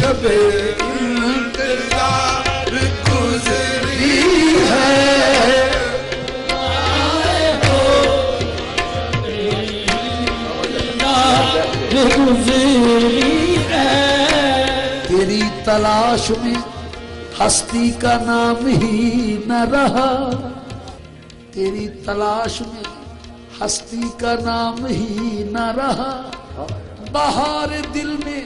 शबे इंतजार गुजरी है। तेरी तलाश में हस्ती का नाम ही न रहा, तेरी तलाश में हस्ती का नाम ही न रहा। बहार दिल में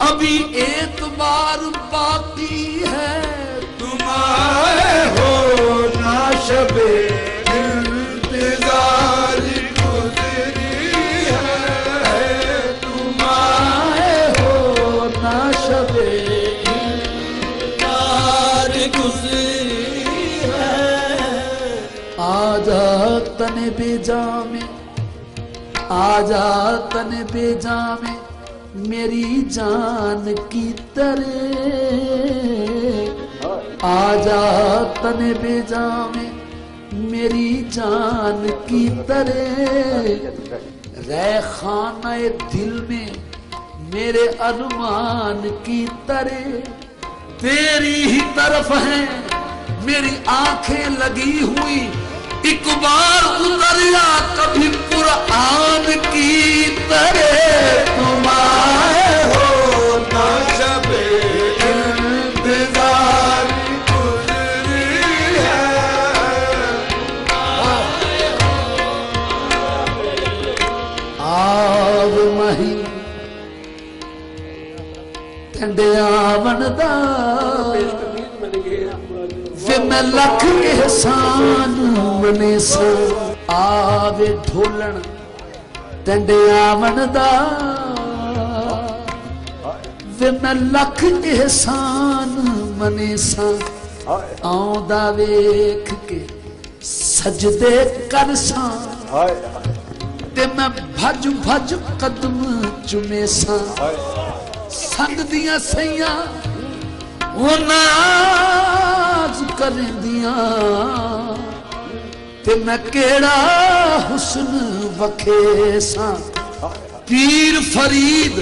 अभी एतबार बाकी है, तुम आए हो ना शबे इंतजार गुजरी है, तुम आए हो ना शबे इंतजार गुजरी है। आजा तने बेजा में, आजा तने बेजा में मेरी जान की तरह। आजा तने बेजा में मेरी जान की तरह। रैखाने दिल में मेरे अरमान की तरह। तेरी ही तरफ है मेरी आंखें लगी हुई, एक बार उतरिया कभी कुरान की तरह। तुम आए हो ना शबे इंतजार गुजरी है। आव मही कंडिया बनदा वे मैं लख एहसान मने सा। आवे ढोलण टंडिया मनदा वे मैं लख एहसान मने सा। आउंदा वेख के सजदे कर सा, ते मैं भज भज कदम चुमे सा। संग दियां सैयां वो नाज करेंदियां, ते मैं केड़ा हुस्न वखेसा। पीर फरीद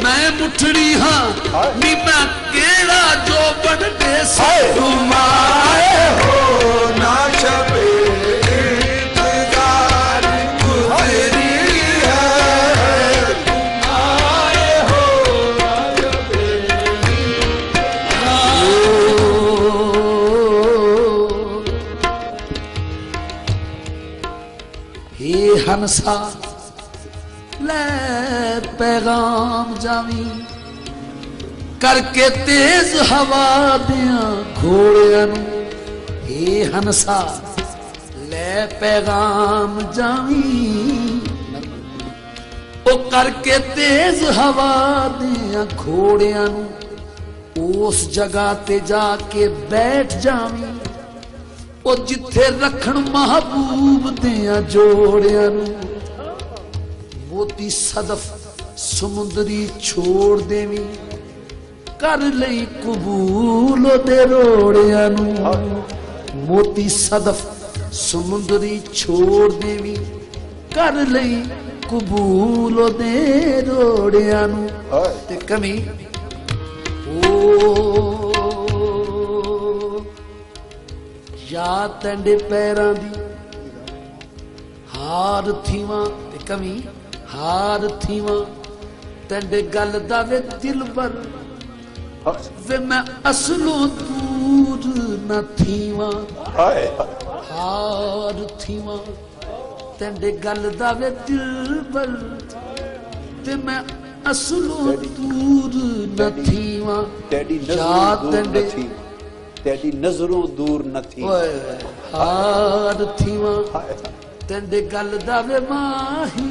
मैं मुठड़ी हाँ, नी मैं केड़ा जो बनते सा। तुम आए हो ना शबे इंतजार गुजरी है, तुम आए हो ना शबे। हे हंसा ले पैगाम जावी, करके तेज हवा दिया घोड़ियां नू। हे हंसा ले पैगाम जावी, ओ करके तेज हवा दिया घोड़ियां नू। उस जगह ते जाके बैठ जावी, ओ जिथे रखण महबूब दिया जोड़ियां नू। मोती सदफ समुंदरी छोड़ देवी, कर लई कबूल दे रोड़ियां नू। मोती सदफ समुंदरी छोड़ देवी, कर लई कबूल दे रोड़ियां नू। ते कमी ओ या तेंदे पैरां दी हार थीवां, ते कमी हार थीवां तेंदे गल दा वे दिलबर। वे मैं असलों दूर न थीवां, हार थीवां तेंदे गल दा वे दिलबर। ते मैं असलों दूर न थीवां, याद तेंदे तेरी नजरों दूर न थी। हार थीवां तेंदे गल दा वे माही,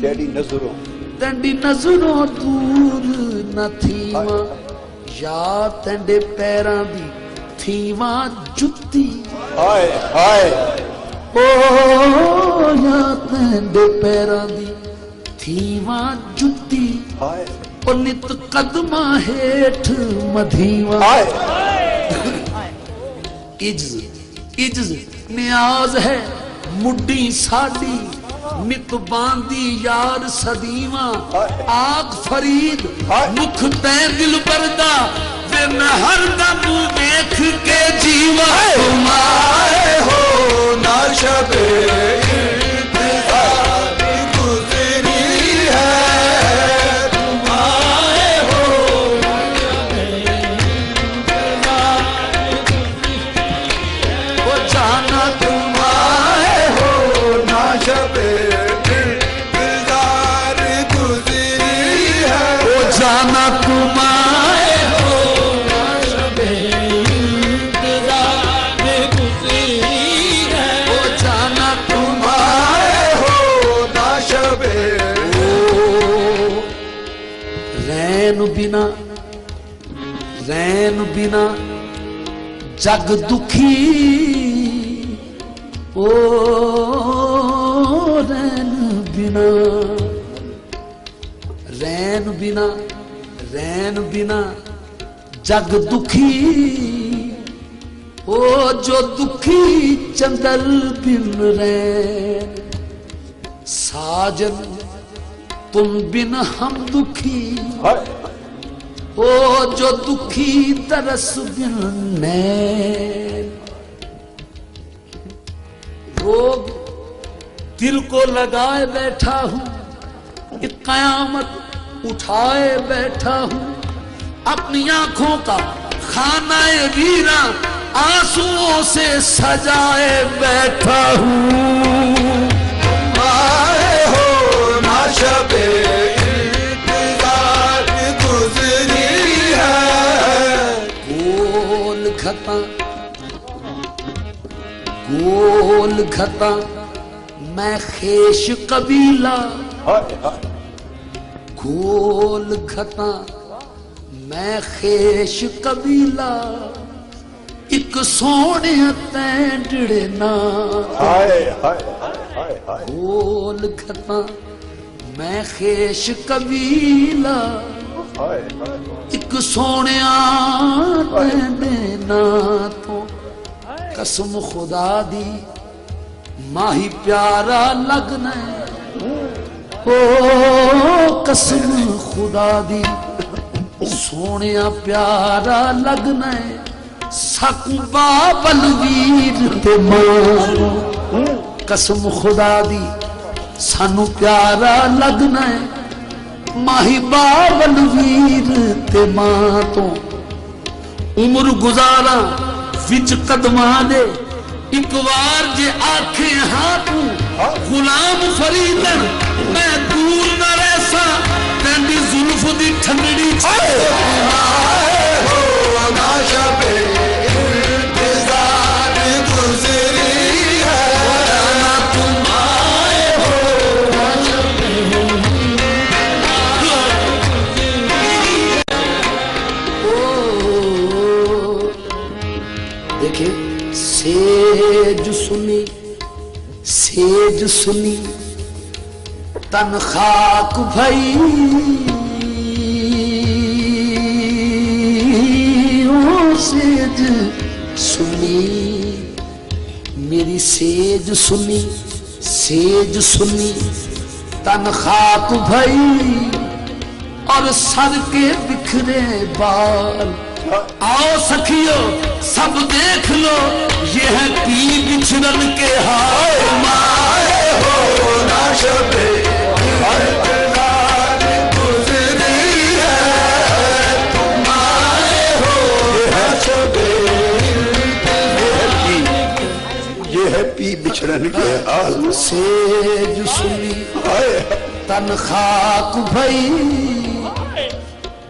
तेरी नजरों दूर न थीवां। या तेंदे पैरां दी थीवां जुत्ती। हाय हाय ओ या तेंदे पैरां दी थीवां जुत्ती। हाय ओ नित कदमां हेठ मधीवां। इज्ज इज्ज न्याज है मुड्डी साडी, मित बांदी यार सदीवा आग फरीद मुख तै दिल बरदा वे मैं हर दम देख के जीवा तुम आए हो ना शबे रैन बिना जग दुखी ओ रैन बिना जग दुखी ओ जो दुखी चंदल बिन रैन साजन तुम बिन हम दुखी ओ जो दुखी तरस बिन नैन रोग दिल को लगाए बैठा हूं कि कयामत उठाए बैठा हूं अपनी आंखों का खानाए वीरा आंसुओं से सजाए बैठा हूं आए हो ना शबे गोल घता मैं खेश कबीला गोल घता मैं खेश कबीला एक सोने तैंडड़े ना गोल घता मैं खेश कबीला एक सोने ना तो कसम खुदा दी माही प्यारा लगना ओ कसम खुदा दी सोने प्यारा लगना सकू बाबल वीर ते मानो कसम खुदा दी सानू प्यारा लगना माही बाबल वीर ते मां तो उम्र गुजारा विच कदमा दे एक बार जे आखे हाँ तू गुलाम फरीदन मैं दूर न रहसा तेरी जुल्फ दी ठंडड़ी सेज सुनी तन खाक भई ओ सेज सुनी मेरी सेज सुनी तन खाक भई और सर के बिखरे बाल आओ सखियो सब देख लो ये है पी बिछड़न के हाल माए हो ना शबे गुजरी है तुम आए हो ना शबे ये है पी बिछड़न के हाल सेज सुनी तन खाक भई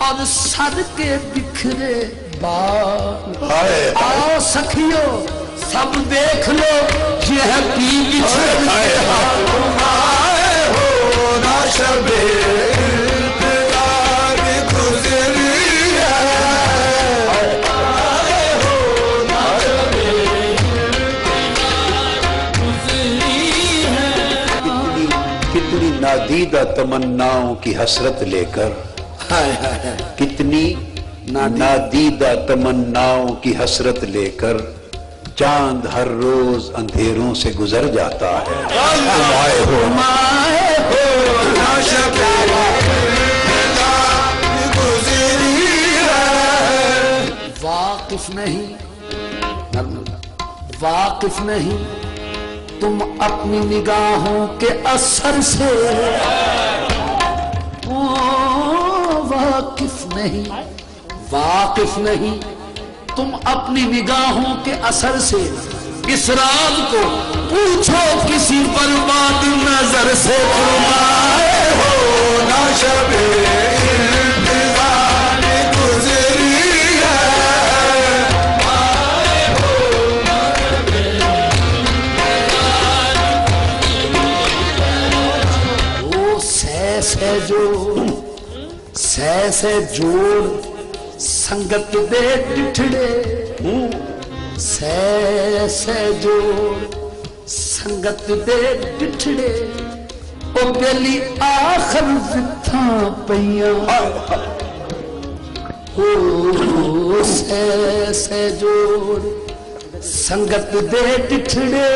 और सर के बिखरे बाल आओ सखियो सब देख लो ये है पी बिछड़न के हाल हो ना शबे गुजरी है कितनी नादीदा तमन्नाओं की हसरत लेकर कितनी नादीदा तमन्नाओं की हसरत लेकर चांद हर रोज अंधेरों से गुजर जाता है, तुम आए हो वाकिफ नहीं, वाकिफ नहीं तुम अपनी निगाहों के असर से, ओ वाकिफ नहीं, वाकिफ नहीं तुम अपनी निगाहों के असर से। इस राज को पूछो किसी बर्बाद नजर से। फरमाए हो ना शबे इंतजार गुजरी है, ओ सह जोड़ संगत दे डिठड़े, सह जोड़ संगत दे डिठड़े, ओ बेली आखर विथा पईया, ओ सह जोड़ संगत दे डिठड़े,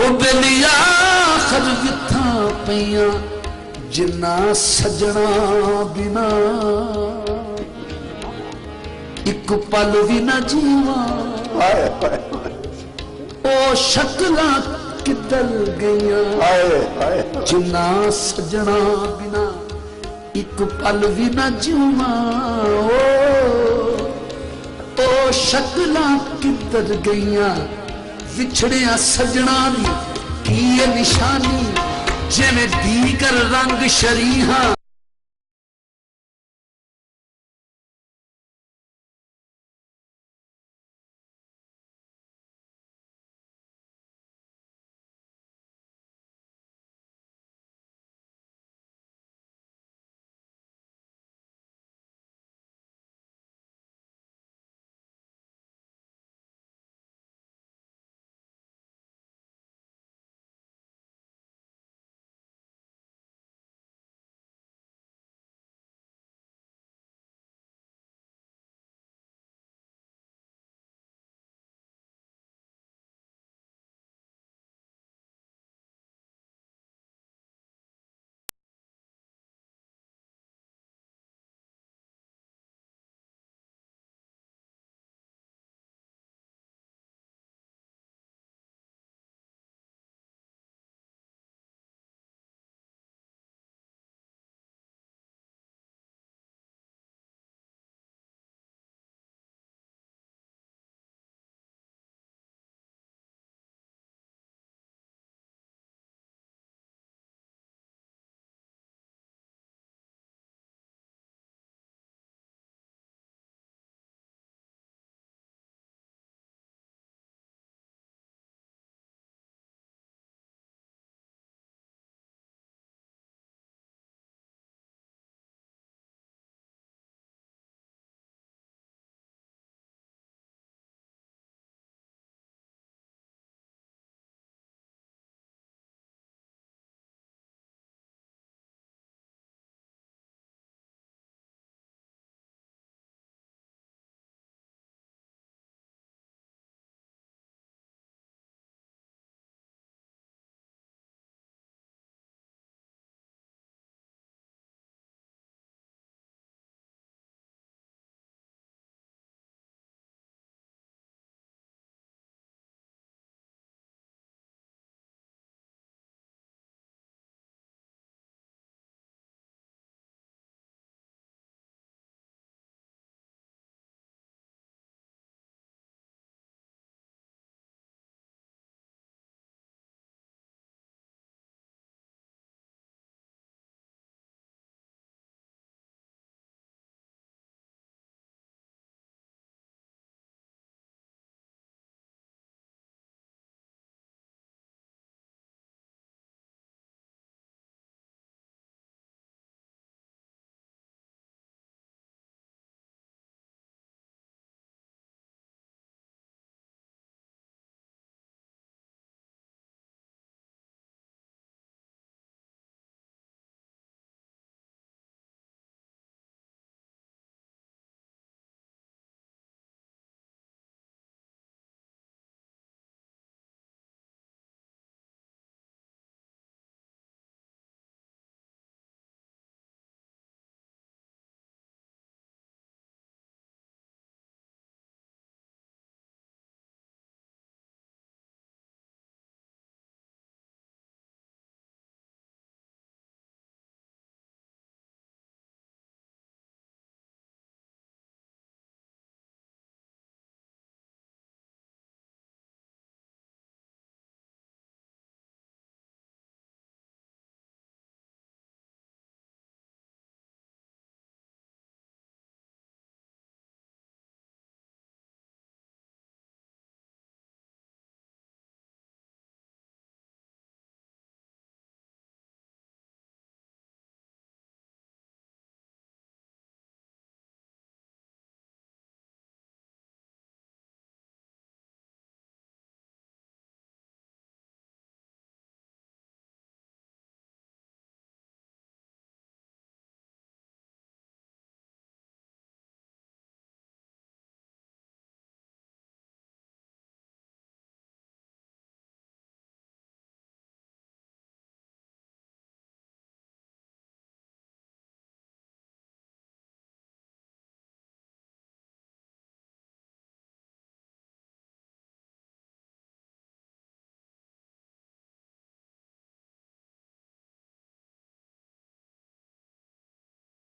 ओ बेली आखर विथा पईया, जिन्ना सजना बिना एक पल भी न जीवा, ओ शक्लां किधर गईयां, जिन्ना सजना बिना एक पल भी न जीवा, ओ शक्लां किधर गईयां, विछड़िया सजना दी की निशानी, जिवें दीगर रंग शरीहा